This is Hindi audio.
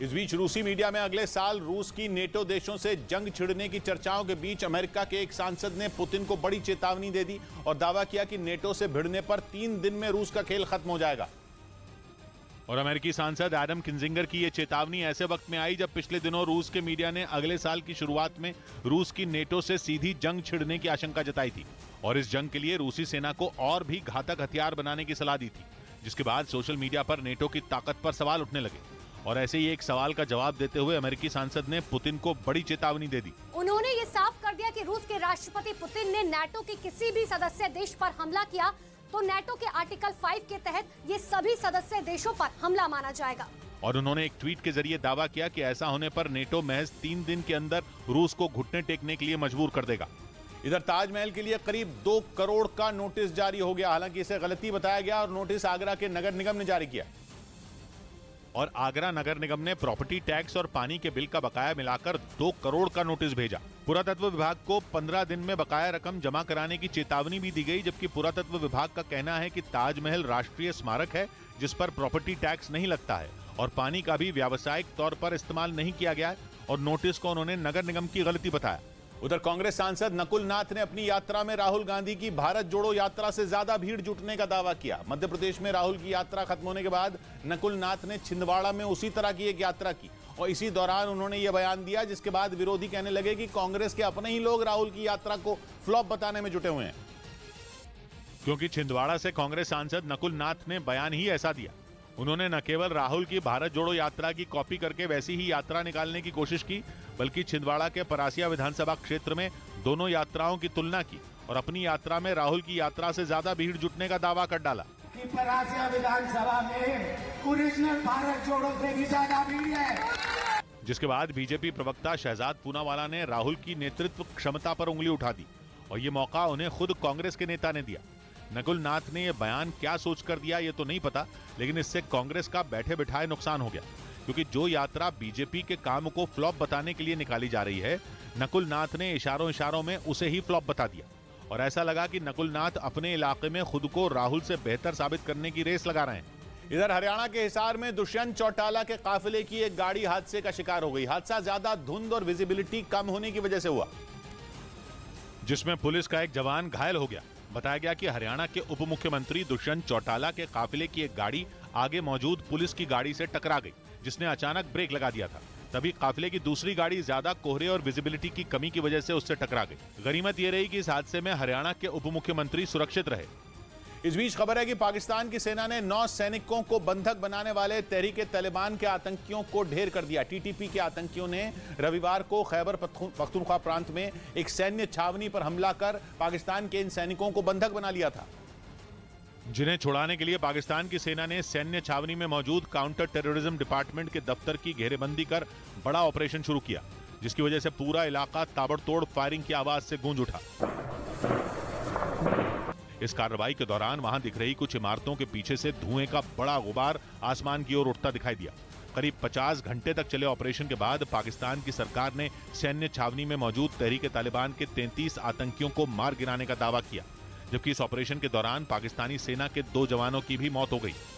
इस बीच रूसी मीडिया में अगले साल रूस की नेटो देशों से जंग छिड़ने की चर्चाओं के बीच अमेरिका के एक सांसद ने पुतिन को बड़ी चेतावनी दे दी और दावा किया कि नेटो से भिड़ने पर 3 दिन में रूस का खेल खत्म हो जाएगा। और अमेरिकी सांसद एडम किंजिंगर की यह चेतावनी ऐसे वक्त में आई जब पिछले दिनों रूस के मीडिया ने अगले साल की शुरुआत में रूस की नेटो से सीधी जंग छिड़ने की आशंका जताई थी और इस जंग के लिए रूसी सेना को और भी घातक हथियार बनाने की सलाह दी थी, जिसके बाद सोशल मीडिया पर नेटो की ताकत पर सवाल उठने लगे। और ऐसे ही एक सवाल का जवाब देते हुए अमेरिकी सांसद ने पुतिन को बड़ी चेतावनी दे दी। उन्होंने ये साफ कर दिया कि रूस के राष्ट्रपति पुतिन ने नाटो के किसी भी सदस्य देश पर हमला किया तो नाटो के आर्टिकल 5 के तहत ये सभी सदस्य देशों पर हमला माना जाएगा। और उन्होंने एक ट्वीट के जरिए दावा किया कि ऐसा होने पर नेटो महज 3 दिन के अंदर रूस को घुटने टेकने के लिए मजबूर कर देगा। इधर ताजमहल के लिए करीब 2 करोड़ का नोटिस जारी हो गया। हालांकि इसे गलती बताया गया और नोटिस आगरा के नगर निगम ने जारी किया। और आगरा नगर निगम ने प्रॉपर्टी टैक्स और पानी के बिल का बकाया मिलाकर 2 करोड़ का नोटिस भेजा। पुरातत्व विभाग को 15 दिन में बकाया रकम जमा कराने की चेतावनी भी दी गई, जबकि पुरातत्व विभाग का कहना है कि ताजमहल राष्ट्रीय स्मारक है जिस पर प्रॉपर्टी टैक्स नहीं लगता है और पानी का भी व्यावसायिक तौर पर इस्तेमाल नहीं किया गया है और नोटिस को उन्होंने नगर निगम की गलती बताया। उधर कांग्रेस सांसद नकुल नाथ ने अपनी यात्रा में राहुल गांधी की भारत जोड़ो यात्रा से ज्यादा भीड़ जुटने का दावा किया। मध्य प्रदेश में राहुल की यात्रा खत्म होने के बाद नकुल नाथ ने छिंदवाड़ा में उसी तरह की एक यात्रा की और इसी दौरान उन्होंने यह बयान दिया, जिसके बाद विरोधी कहने लगे कि कांग्रेस के अपने ही लोग राहुल की यात्रा को फ्लॉप बताने में जुटे हुए हैं, क्योंकि छिंदवाड़ा से कांग्रेस सांसद नकुल नाथ ने बयान ही ऐसा दिया। उन्होंने न केवल राहुल की भारत जोड़ो यात्रा की कॉपी करके वैसी ही यात्रा निकालने की कोशिश की, बल्कि छिंदवाड़ा के परासिया विधानसभा क्षेत्र में दोनों यात्राओं की तुलना की और अपनी यात्रा में राहुल की यात्रा से ज्यादा भीड़ जुटने का दावा कर डाला। परासिया विधानसभा में ओरिजिनल भारत जोड़ो से भी ज्यादा भीड़ है। जिसके बाद बीजेपी प्रवक्ता शहजाद पूनावाला ने राहुल की नेतृत्व क्षमता पर उंगली उठा दी और ये मौका उन्हें खुद कांग्रेस के नेता ने दिया। नकुल नाथ ने यह बयान क्या सोचकर दिया ये तो नहीं पता, लेकिन इससे कांग्रेस का बैठे बिठाए नुकसान हो गया, क्योंकि जो यात्रा बीजेपी के काम को फ्लॉप बताने के लिए निकाली जा रही है, नकुल नाथ ने इशारों में उसे ही फ्लॉप बता दिया और ऐसा लगा कि नकुल नाथ अपने इलाके में खुद को राहुल से बेहतर साबित करने की रेस लगा रहे हैं। इधर हरियाणा के हिसार में दुष्यंत चौटाला के काफिले की एक गाड़ी हादसे का शिकार हो गई। हादसा ज्यादा धुंध और विजिबिलिटी कम होने की वजह से हुआ, जिसमें पुलिस का एक जवान घायल हो गया। बताया गया कि हरियाणा के उप मुख्यमंत्री दुष्यंत चौटाला के काफिले की एक गाड़ी आगे मौजूद पुलिस की गाड़ी से टकरा गई, जिसने अचानक ब्रेक लगा दिया था। तभी काफिले की दूसरी गाड़ी ज्यादा कोहरे और विजिबिलिटी की कमी की वजह से उससे टकरा गई। गनीमत यह रही कि इस हादसे में हरियाणा के उप मुख्यमंत्री सुरक्षित रहे। इस बीच खबर है कि पाकिस्तान की सेना ने 9 सैनिकों को बंधक बनाने वाले तहरीक-ए-तालिबान के आतंकियों को ढेर कर दिया। टीटीपी के आतंकियों ने रविवार को खैबर पख्तूनख्वा प्रांत में एक सैन्य छावनी पर हमला कर पाकिस्तान के इन सैनिकों को बंधक बना लिया था, जिन्हें छुड़ाने के लिए पाकिस्तान की सेना ने सैन्य छावनी में मौजूद काउंटर टेररिज्म डिपार्टमेंट के दफ्तर की घेरेबंदी कर बड़ा ऑपरेशन शुरू किया, जिसकी वजह से पूरा इलाका ताबड़तोड़ फायरिंग की आवाज से गूंज उठा। इस कार्रवाई के दौरान वहां दिख रही कुछ इमारतों के पीछे से धुएं का बड़ा गुबार आसमान की ओर उठता दिखाई दिया। करीब 50 घंटे तक चले ऑपरेशन के बाद पाकिस्तान की सरकार ने सैन्य छावनी में मौजूद तहरीक-ए-तालिबान के 33 आतंकियों को मार गिराने का दावा किया, जबकि इस ऑपरेशन के दौरान पाकिस्तानी सेना के 2 जवानों की भी मौत हो गई।